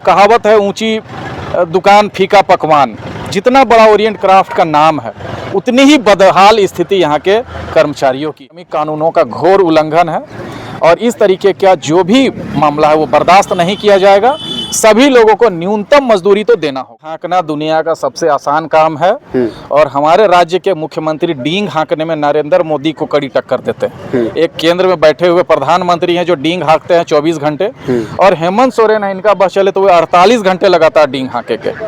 कहावत है ऊंची दुकान फीका पकवान। जितना बड़ा ओरिएंट क्राफ्ट का नाम है उतनी ही बदहाल स्थिति यहाँ के कर्मचारियों की। कानूनों का घोर उल्लंघन है और इस तरीके का जो भी मामला है वो बर्दाश्त नहीं किया जाएगा। सभी लोगों को न्यूनतम मजदूरी तो देना होगा। हाँकना दुनिया का सबसे आसान काम है और हमारे राज्य के मुख्यमंत्री डींग हाँकने में नरेंद्र मोदी को कड़ी टक्कर देते हैं। एक केंद्र में बैठे हुए प्रधानमंत्री हैं जो डींग हाँकते हैं 24 घंटे और हेमंत सोरेन है, इनका बस चले तो वे 48 घंटे लगातार डींग हाँके के।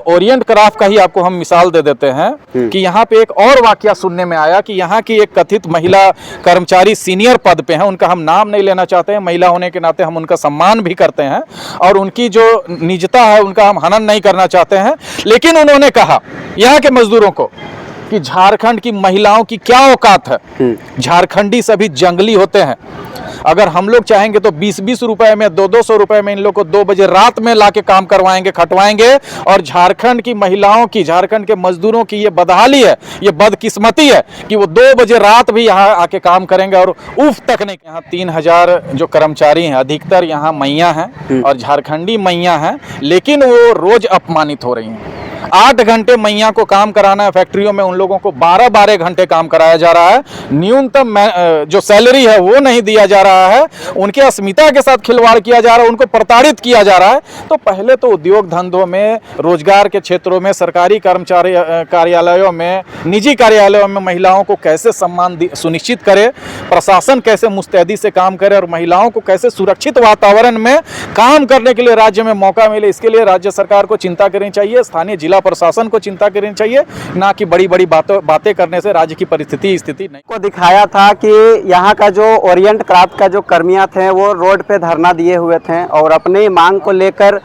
ओरिएंट क्राफ्ट का ही आपको हम मिसाल दे देते हैं कि यहाँ पे एक और वाकया सुनने में आया कि यहाँ की एक कथित महिला कर्मचारी सीनियर पद पे हैं, उनका हम नाम नहीं लेना चाहते हैं, महिला होने के नाते हम उनका सम्मान भी करते हैं और उनकी जो निजता है उनका हम हनन नहीं करना चाहते हैं। लेकिन उन्होंने कहा यहाँ के मजदूरों को कि झारखंड की महिलाओं की क्या औकात है, झारखंडी सभी जंगली होते हैं। अगर हम लोग चाहेंगे तो 20-20 रुपए में 200-200 रुपए में इन लोग को 2 बजे रात में लाके काम करवाएंगे, खटवाएंगे। और झारखंड की महिलाओं की, झारखंड के मजदूरों की ये बदहाली है, ये बदकिस्मती है कि वो 2 बजे रात भी यहाँ आके काम करेंगे और उफ तक नहीं। यहाँ 3000 जो कर्मचारी हैं अधिकतर यहाँ मैया हैं और झारखंडी मैया हैं, लेकिन वो रोज अपमानित हो रही हैं। 8 घंटे मैया को काम कराना है फैक्ट्रियों में, उन लोगों को 12-12 घंटे काम कराया जा रहा है। न्यूनतम जो सैलरी है वो नहीं दिया जा रहा है, उनके अस्मिता के साथ खिलवाड़ किया जा रहा है, उनको प्रताड़ित किया जा रहा है। तो पहले तो उद्योग धंधों में, रोजगार के क्षेत्रों में, सरकारी कर्मचारी कार्यालयों में, निजी कार्यालयों में महिलाओं को कैसे सम्मान सुनिश्चित करे, प्रशासन कैसे मुस्तैदी से काम करे और महिलाओं को कैसे सुरक्षित वातावरण में काम करने के लिए राज्य में मौका मिले, इसके लिए राज्य सरकार को चिंता करनी चाहिए, स्थानीय जिला प्रशासन को चिंता करनी चाहिए, ना कि बड़ी बड़ी बातें करने से राज्य की स्थिति नहीं को दिखाया था कि यहाँ का जो ओरिएंट क्राफ्ट का जो कर्मियां थे वो रोड पे धरना दिए हुए थे और अपनी मांग को लेकर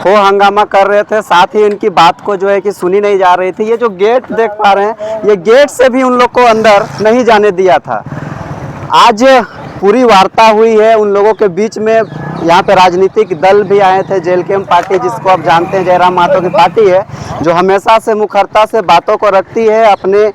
हो हंगामा कर रहे थे। साथ ही उनकी बात को जो है कि सुनी नहीं जा रही थी। ये जो गेट देख पा रहे हैं, ये गेट से भी उन लोग को अंदर नहीं जाने दिया था। आज पूरी वार्ता हुई है उन लोगों के बीच में। यहाँ पे राजनीतिक दल भी आए थे, जेलकेम पार्टी जिसको आप जानते हैं जयराम महतो की पार्टी है, जो हमेशा से मुखरता से बातों को रखती है। अपने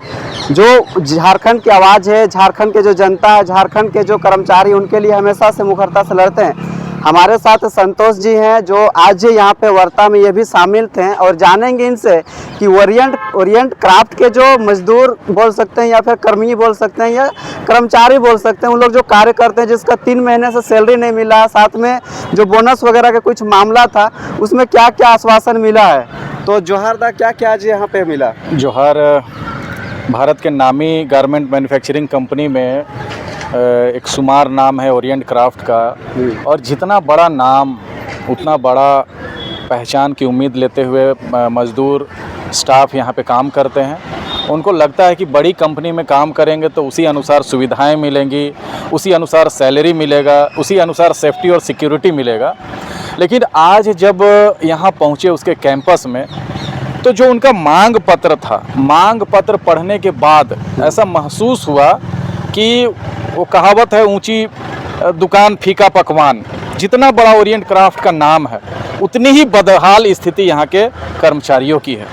जो झारखंड की आवाज़ है, झारखंड के जो जनता है, झारखंड के जो कर्मचारी, उनके लिए हमेशा से मुखरता से लड़ते हैं। हमारे साथ संतोष जी हैं जो आज यहाँ पे वार्ता में ये भी शामिल थे और जानेंगे इनसे कि ओरिएंट क्राफ्ट के जो मजदूर बोल सकते हैं या फिर कर्मी बोल सकते हैं या कर्मचारी बोल सकते हैं, उन लोग जो कार्य करते हैं जिसका 3 महीने से सैलरी नहीं मिला, साथ में जो बोनस वगैरह का कुछ मामला था उसमें क्या क्या आश्वासन मिला है। तो जोहार दा, क्या क्या आज यहाँ पे मिला? जोहार। भारत के नामी गारमेंट मैन्युफैक्चरिंग कंपनी में एक शुमार नाम है ओरिएंट क्राफ्ट का और जितना बड़ा नाम उतना बड़ा पहचान की उम्मीद लेते हुए मज़दूर स्टाफ यहाँ पे काम करते हैं। उनको लगता है कि बड़ी कंपनी में काम करेंगे तो उसी अनुसार सुविधाएं मिलेंगी, उसी अनुसार सैलरी मिलेगा, उसी अनुसार सेफ्टी और सिक्योरिटी मिलेगा। लेकिन आज जब यहाँ पहुँचे उसके कैंपस में तो जो उनका मांग पत्र था, मांग पत्र पढ़ने के बाद ऐसा महसूस हुआ कि वो कहावत है ऊंची दुकान फीका पकवान। जितना बड़ा ओरिएंट क्राफ्ट का नाम है उतनी ही बदहाल स्थिति यहाँ के कर्मचारियों की है।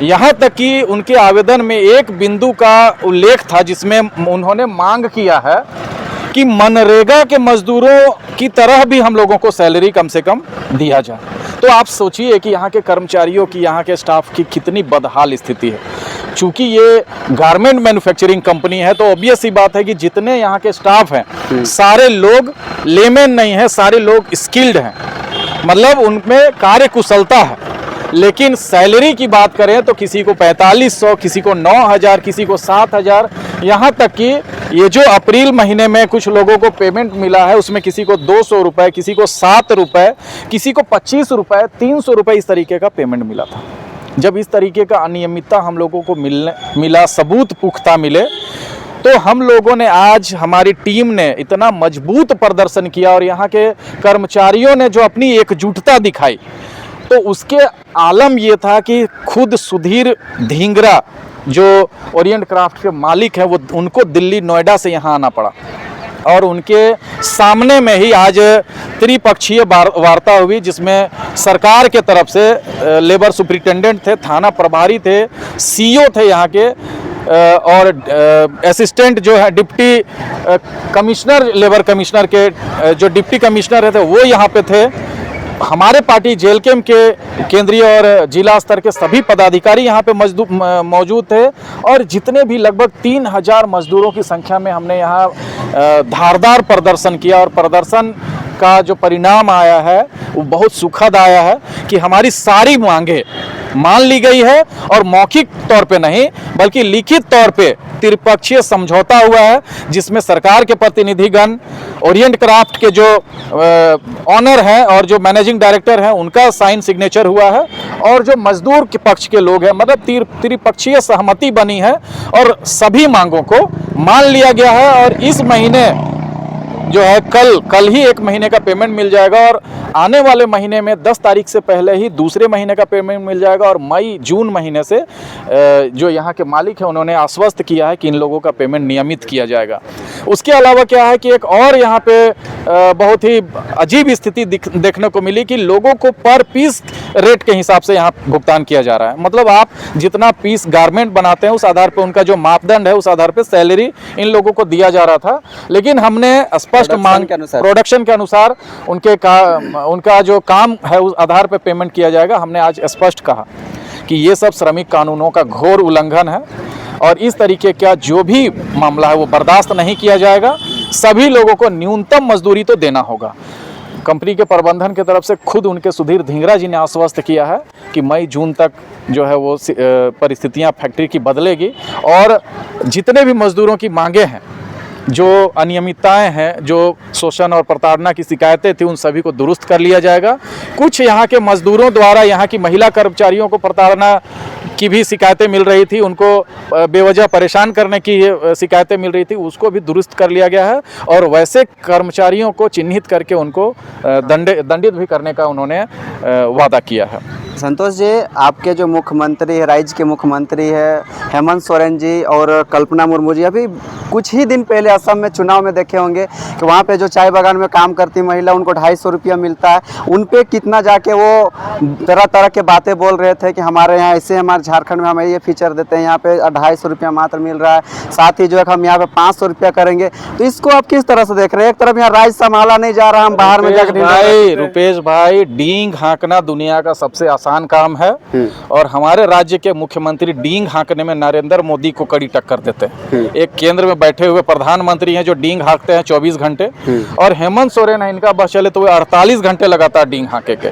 यहाँ तक कि उनके आवेदन में एक बिंदु का उल्लेख था जिसमें उन्होंने मांग किया है कि मनरेगा के मजदूरों की तरह भी हम लोगों को सैलरी कम से कम दिया जाए। तो आप सोचिए कि यहाँ के कर्मचारियों की, यहाँ के स्टाफ की कितनी बदहाल स्थिति है। चूँकि ये गारमेंट मैन्युफैक्चरिंग कंपनी है तो ऑब्वियस सी बात है कि जितने यहाँ के स्टाफ हैं सारे लोग लेमैन नहीं हैं, सारे लोग स्किल्ड हैं, मतलब उनमें कार्य कुशलता है। लेकिन सैलरी की बात करें तो किसी को 4500, किसी को 9000, किसी को 7000, यहाँ तक कि ये जो अप्रैल महीने में कुछ लोगों को पेमेंट मिला है उसमें किसी को 200 रुपये, किसी को 7 रुपये, किसी को 25 रुपये, 300 रुपये इस तरीके का पेमेंट मिला था। जब इस तरीके का अनियमितता हम लोगों को मिला, सबूत पुख्ता मिले, तो हम लोगों ने आज, हमारी टीम ने इतना मजबूत प्रदर्शन किया और यहाँ के कर्मचारियों ने जो अपनी एकजुटता दिखाई, तो उसके आलम ये था कि खुद सुधीर ढींगरा जो ओरिएंट क्राफ्ट के मालिक हैं, वो उनको दिल्ली नोएडा से यहाँ आना पड़ा और उनके सामने में ही आज त्रिपक्षीय वार्ता हुई जिसमें सरकार के तरफ से लेबर सुपरिटेंडेंट थे, थाना प्रभारी थे, सीईओ थे यहाँ के और असिस्टेंट जो है डिप्टी कमिश्नर, लेबर कमिश्नर के जो डिप्टी कमिश्नर थे वो यहाँ पे थे हमारे पार्टी जेएलकेएम के केंद्रीय और जिला स्तर के सभी पदाधिकारी यहाँ पे मौजूद थे और जितने भी लगभग 3000 मजदूरों की संख्या में हमने यहाँ धारदार प्रदर्शन किया और प्रदर्शन का जो परिणाम आया है वो बहुत सुखद आया है कि हमारी सारी मांगे मान ली गई है और मौखिक तौर पे नहीं बल्कि लिखित तौर पे त्रिपक्षीय समझौता हुआ है जिसमें सरकार के प्रतिनिधिगण, ओरिएंट क्राफ्ट के जो ऑनर हैं और जो मैनेजिंग डायरेक्टर हैं उनका साइन सिग्नेचर हुआ है और जो मजदूर के पक्ष के लोग हैं मतलब त्रिपक्षीय सहमति बनी है और सभी मांगों को मान लिया गया है। और इस महीने जो है कल ही 1 महीने का पेमेंट मिल जाएगा और आने वाले महीने में 10 तारीख से पहले ही दूसरे महीने का पेमेंट मिल जाएगा और मई जून महीने से जो यहाँ के मालिक हैं उन्होंने आश्वस्त किया है कि इन लोगों का पेमेंट नियमित किया जाएगा। उसके अलावा क्या है कि एक और यहाँ पे बहुत ही अजीब स्थिति देखने को मिली कि लोगों को पर पीस रेट के हिसाब से यहाँ भुगतान किया जा रहा है। मतलब आप जितना पीस गारमेंट बनाते हैं उस आधार पर उनका जो मापदंड है उस आधार पर सैलरी इन लोगों को दिया जा रहा था, लेकिन हमने स्पष्ट मांग प्रोडक्शन के अनुसार उनका जो काम है उस आधार पर पेमेंट किया जाएगा। हमने आज स्पष्ट कहा कि ये सब श्रमिक कानूनों का घोर उल्लंघन है और इस तरीके का जो भी मामला है वो बर्दाश्त नहीं किया जाएगा। सभी लोगों को न्यूनतम मजदूरी तो देना होगा। कंपनी के प्रबंधन की तरफ से खुद उनके सुधीर धिंगरा जी ने आश्वस्त किया है कि मई जून तक जो है वो परिस्थितियां फैक्ट्री की बदलेगी और जितने भी मजदूरों की मांगे हैं, जो अनियमितताएं हैं, जो शोषण और प्रताड़ना की शिकायतें थी, उन सभी को दुरुस्त कर लिया जाएगा। कुछ यहाँ के मजदूरों द्वारा यहाँ की महिला कर्मचारियों को प्रताड़ना की भी शिकायतें मिल रही थी, उनको बेवजह परेशान करने की शिकायतें मिल रही थी, उसको भी दुरुस्त कर लिया गया है और वैसे कर्मचारियों को चिन्हित करके उनको दंडित भी करने का उन्होंने वादा किया है। संतोष जी, आपके जो मुख्यमंत्री है, राज्य के मुख्यमंत्री है हेमंत सोरेन जी और कल्पना मुर्मू जी, अभी कुछ ही दिन पहले असम में चुनाव में देखे होंगे कि वहाँ पे जो चाय बागान में काम करती महिला उनको 250 रुपया मिलता है। उन पे कितना जाके वो तरह तरह के बातें बोल रहे थे कि हमारे यहाँ ऐसे, हमारे झारखंड में हमें ये फीचर देते हैं, यहाँ पे 250 रुपया मात्र मिल रहा है, साथ ही जो है हम यहाँ पे 500 रुपया करेंगे। तो इसको आप किस तरह से देख रहे हैं? एक तरफ यहाँ राज्य संभाला नहीं जा रहा, हम बाहर में जाकर रुपेश भाई, डींग हाँकना दुनिया का सबसे आसान काम है और हमारे राज्य के मुख्यमंत्री डींग हाँकने में नरेंद्र मोदी को कड़ी टक्कर देते हैं। एक केंद्र में बैठे हुए प्रधानमंत्री हैं जो डींग हाँकते हैं 24 घंटे और हेमंत सोरेन है, इनका बस चले तो वो 48 घंटे लगातार डींग हाँके के।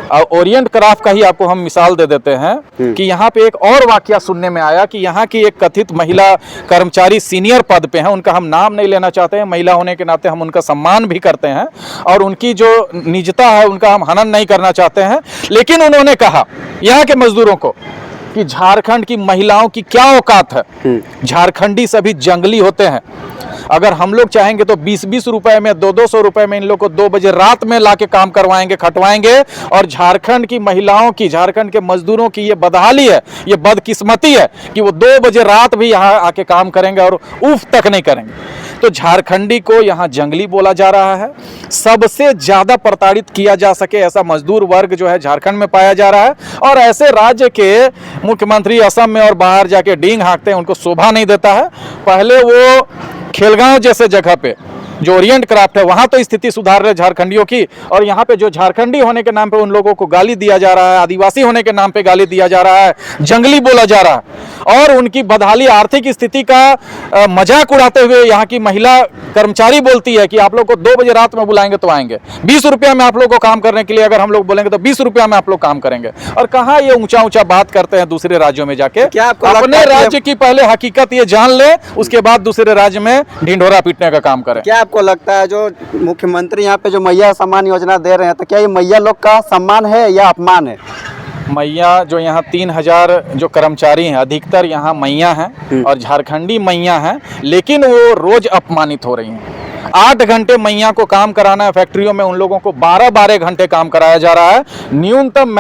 और ओरिएंट क्राफ्ट का ही आपको हम मिसाल दे देते हैं कि यहाँ पे एक और वाकया सुनने में आया कि यहाँ की एक कथित महिला कर्मचारी सीनियर पद पे हैं, उनका हम नाम नहीं लेना चाहते हैं, महिला होने के नाते हम उनका सम्मान भी करते हैं और उनकी जो निजता है उनका हम हनन नहीं करना चाहते हैं, लेकिन उन्होंने कहा यहाँ के मजदूरों को कि झारखंड की महिलाओं की क्या औकात है, झारखंडी सभी जंगली होते हैं। अगर हम लोग चाहेंगे तो 20-20 रुपए में, 200-200 रुपए में इन लोग को 2 बजे रात में लाके काम करवाएंगे, खटवाएंगे। और झारखंड की महिलाओं की, झारखंड के मजदूरों की ये बदहाली है, ये बदकिस्मती है कि वो 2 बजे रात भी यहाँ आके काम करेंगे और उफ तक नहीं करेंगे। तो झारखंडी को यहाँ जंगली बोला जा रहा है। सबसे ज्यादा प्रताड़ित किया जा सके ऐसा मजदूर वर्ग जो है झारखंड में पाया जा रहा है और ऐसे राज्य के मुख्यमंत्री असम में और बाहर जाके डींग हाँकते हैं, उनको शोभा नहीं देता है। पहले वो खेलगांव जैसे जगह पे जो ओरिएंट क्राफ्ट है वहां तो स्थिति सुधार रहे झारखंडियों की, और यहाँ पे जो झारखंडी होने के नाम पे उन लोगों को गाली दिया जा रहा है, आदिवासी होने के नाम पे गाली दिया जा रहा है, जंगली बोला जा रहा है और उनकी बदहाली आर्थिक स्थिति का मजाक उड़ाते हुए यहाँ की महिला कर्मचारी बोलती है कि आप लोग को 2 बजे रात में बुलाएंगे तो आएंगे, 20 रुपया में आप लोग को काम करने के लिए अगर हम लोग बोलेंगे तो 20 रुपया में आप लोग काम करेंगे। और कहाँ ये ऊंचा ऊंचा बात करते हैं दूसरे राज्यों में जाके। अपने राज्य की पहले हकीकत ये जान ले, उसके बाद दूसरे राज्य में ढिंढोरा पीटने का काम करें। क्या आपको लगता है जो मुख्यमंत्री यहाँ पे जो मैया सम्मान योजना दे रहे हैं, तो क्या ये मैया लोग का सम्मान है या अपमान है? मैया जो यहाँ 3000 जो कर्मचारी हैं अधिकतर यहाँ मैया हैं और झारखंडी मैया हैं, लेकिन वो रोज अपमानित हो रही हैं। 8 घंटे मैया को काम कराना है फैक्ट्रियों में, उन लोगों को 12-12 घंटे काम कराया जा रहा है। न्यूनतम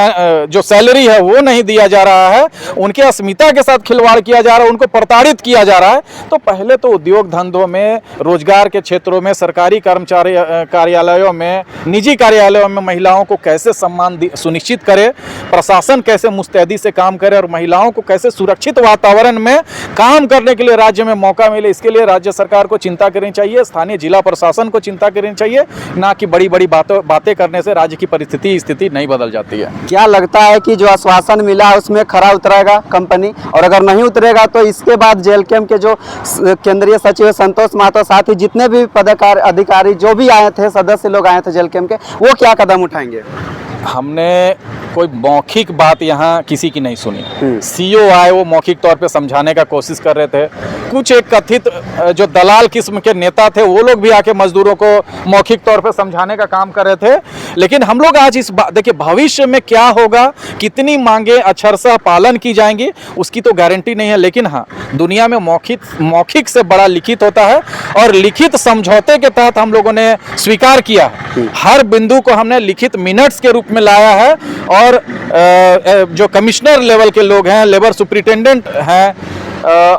जो सैलरी है वो नहीं दिया जा रहा है, उनके अस्मिता के साथ खिलवाड़ किया जा रहा है, उनको प्रताड़ित किया जा रहा है। तो पहले तो उद्योग धंधों में, रोजगार के क्षेत्रों में, सरकारी कर्मचारी कार्यालयों में, निजी कार्यालयों में महिलाओं को कैसे सम्मान सुनिश्चित करे, प्रशासन कैसे मुस्तैदी से काम करे और महिलाओं को कैसे सुरक्षित वातावरण में काम करने के लिए राज्य में मौका मिले, इसके लिए राज्य सरकार को चिंता करनी चाहिए। स्थानीय जिला जिला प्रशासन को चिंता करनी चाहिए, ना कि बड़ी बड़ी बातें करने से राज्य की स्थिति नहीं बदल जाती है। क्या लगता है कि जो आश्वासन मिला उसमें खरा उतरेगा कंपनी, और अगर नहीं उतरेगा तो इसके बाद जेलकेम के जो केंद्रीय सचिव संतोष महतो साथ ही जितने भी अधिकारी जो भी आए थे, सदस्य लोग आए थे जेलकेम के, वो क्या कदम उठाएंगे? हमने कोई मौखिक बात यहाँ किसी की नहीं सुनी। सीईओ आए, वो मौखिक तौर पे समझाने का कोशिश कर रहे थे। कुछ एक कथित जो दलाल किस्म के नेता थे वो लोग भी आके मजदूरों को मौखिक तौर पे समझाने का काम कर रहे थे। लेकिन हम लोग आज देखिए भविष्य में क्या होगा, कितनी मांगे अक्षरशः पालन की जाएंगी उसकी तो गारंटी नहीं है। लेकिन हाँ, दुनिया में मौखिक से बड़ा लिखित होता है, और लिखित समझौते के तहत हम लोगों ने स्वीकार किया। हर बिंदु को हमने लिखित मिनट्स के रूप में लाया है, और जो कमिश्नर लेवल के लोग हैं, लेबर सुपरिटेंडेंट हैं,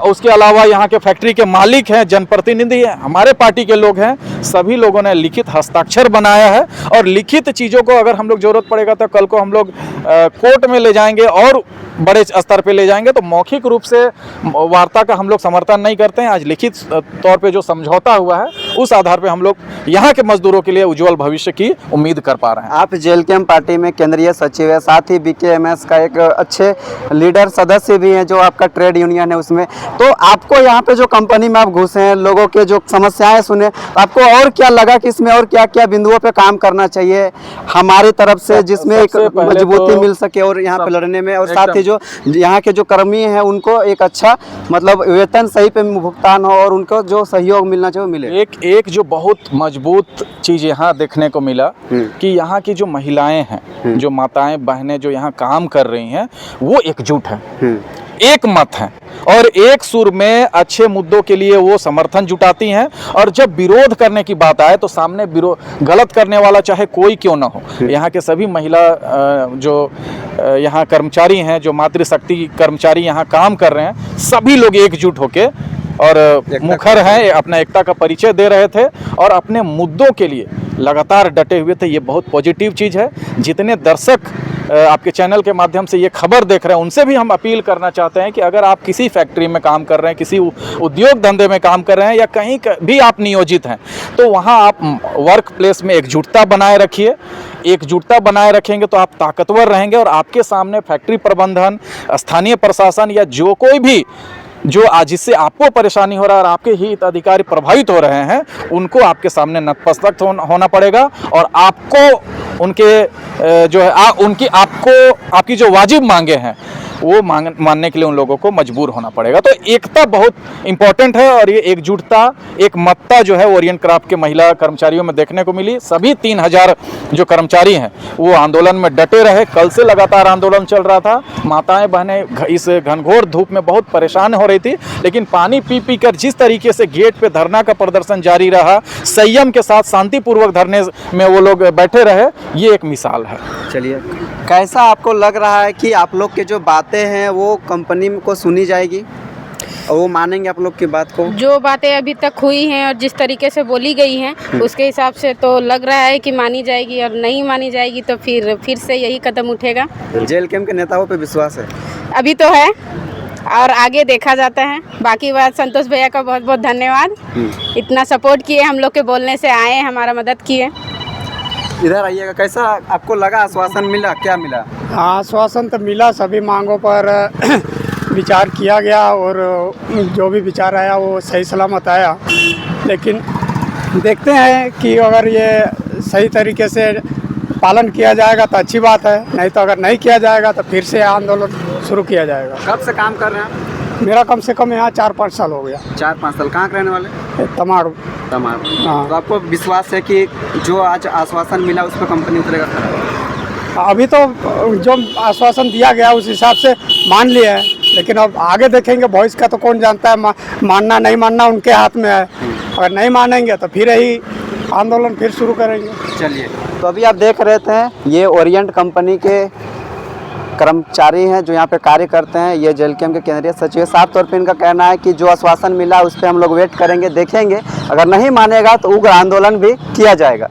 उसके अलावा यहाँ के फैक्ट्री के मालिक हैं, जनप्रतिनिधि हैं, हमारे पार्टी के लोग हैं, सभी लोगों ने लिखित हस्ताक्षर बनाया है। और लिखित चीज़ों को अगर हम लोग जरूरत पड़ेगा तो कल को हम लोग कोर्ट में ले जाएंगे और बड़े स्तर पे ले जाएंगे। तो मौखिक रूप से वार्ता का हम लोग समर्थन नहीं करते हैं। आज लिखित तौर पे जो समझौता हुआ है उस आधार पे हम लोग यहाँ के मजदूरों के लिए उज्जवल भविष्य की उम्मीद कर पा रहे हैं। आप जेलकेम पार्टी में केंद्रीय सचिव है, साथ ही बीकेएमएस का एक अच्छे लीडर सदस्य भी हैं, जो आपका ट्रेड यूनियन है उसमें। तो आपको यहाँ पे जो कंपनी में आप घुसे हैं, लोगों के जो समस्याएं सुने, तो आपको और क्या लगा कि इसमें और क्या क्या बिंदुओं पे काम करना चाहिए हमारी तरफ से, जिसमें एक मजबूती मिल सके और यहाँ पे लड़ने में, और साथ ही जो यहाँ के जो कर्मी हैं उनको एक अच्छा मतलब वेतन सही पे भुगतान हो और उनको जो सहयोग मिलना चाहिए मिले। एक जो बहुत मजबूत चीज़ यहाँ देखने को मिला कि यहाँ की जो महिलाएं हैं, जो माताएं बहनें जो यहाँ काम कर रही हैं, वो एकजुट हैं, एक मत हैं, और एक सुर में अच्छे मुद्दों के लिए वो समर्थन जुटाती हैं। और जब विरोध करने की बात आए तो सामने गलत करने वाला चाहे कोई क्यों ना हो, यहाँ के सभी महिला जो यहाँ कर्मचारी हैं, जो मातृशक्ति कर्मचारी यहाँ काम कर रहे हैं, सभी लोग एकजुट होके और मुखर हैं, अपना एकता का परिचय दे रहे थे और अपने मुद्दों के लिए लगातार डटे हुए थे। ये बहुत पॉजिटिव चीज़ है। जितने दर्शक आपके चैनल के माध्यम से ये खबर देख रहे हैं, उनसे भी हम अपील करना चाहते हैं कि अगर आप किसी फैक्ट्री में काम कर रहे हैं, किसी उद्योग धंधे में काम कर रहे हैं, या कहीं भी आप नियोजित हैं, तो वहाँ आप वर्क प्लेस में एकजुटता बनाए रखिए। एकजुटता बनाए रखेंगे तो आप ताकतवर रहेंगे, और आपके सामने फैक्ट्री प्रबंधन, स्थानीय प्रशासन या जो कोई भी जो आज जिससे आपको परेशानी हो रहा है और आपके हित अधिकारी प्रभावित हो रहे हैं, उनको आपके सामने नतमस्तक होना पड़ेगा, और आपको उनके जो है उनकी आपकी जो वाजिब मांगे हैं वो मानने के लिए उन लोगों को मजबूर होना पड़ेगा। तो एकता बहुत इंपॉर्टेंट है, और ये एकजुटता, एक मत्ता जो है ओरिएंट क्राफ्ट के महिला कर्मचारियों में देखने को मिली। सभी 3000 जो कर्मचारी हैं वो आंदोलन में डटे रहे। कल से लगातार आंदोलन चल रहा था। माताएं बहनें इस घनघोर धूप में बहुत परेशान हो रही थी, लेकिन पानी पी कर जिस तरीके से गेट पे धरना का प्रदर्शन जारी रहा, संयम के साथ शांतिपूर्वक धरने में वो लोग बैठे रहे, ये एक मिसाल है। चलिए, कैसा आपको लग रहा है कि आप लोग के जो बातें हैं वो कंपनी को सुनी जाएगी और वो मानेंगे आप लोग की बात को? जो बातें अभी तक हुई हैं और जिस तरीके से बोली गई हैं उसके हिसाब से तो लग रहा है कि मानी जाएगी, और नहीं मानी जाएगी तो फिर से यही कदम उठेगा। जेलकेम के नेताओं पे विश्वास है? अभी तो है, और आगे देखा जाता है। बाकी बात संतोष भैया का बहुत बहुत धन्यवाद, इतना सपोर्ट किए, हम लोग के बोलने से आए, हमारा मदद किए। इधर आइएगा, कैसा आपको लगा? आश्वासन मिला? क्या मिला? आश्वासन तो मिला, सभी मांगों पर विचार किया गया, और जो भी विचार आया वो सही सलामत आया। लेकिन देखते हैं कि अगर ये सही तरीके से पालन किया जाएगा तो अच्छी बात है, नहीं तो अगर नहीं किया जाएगा तो फिर से आंदोलन शुरू किया जाएगा। कब से काम कर रहे हैं आप? मेरा कम से कम यहाँ 4-5 साल हो गया। 4-5 साल। कहाँ के रहने वाले? तमाड़। हाँ। तो आपको विश्वास है कि जो आज आश्वासन मिला उस पर कंपनी उतरेगा खरा? अभी तो जो आश्वासन दिया गया उस हिसाब से मान लिया है, लेकिन अब आगे देखेंगे। भविष्य का तो कौन जानता है, मानना नहीं मानना उनके हाथ में है। अगर नहीं मानेंगे तो फिर यही आंदोलन फिर शुरू करेंगे। चलिए, तो अभी आप देख रहे थे ये ओरिएंट कंपनी के कर्मचारी हैं जो यहाँ पे कार्य करते हैं। ये जेलकेम के केंद्रीय सचिव, साफ तौर पे इनका कहना है कि जो आश्वासन मिला उस पर हम लोग वेट करेंगे, देखेंगे, अगर नहीं मानेगा तो उग्र आंदोलन भी किया जाएगा।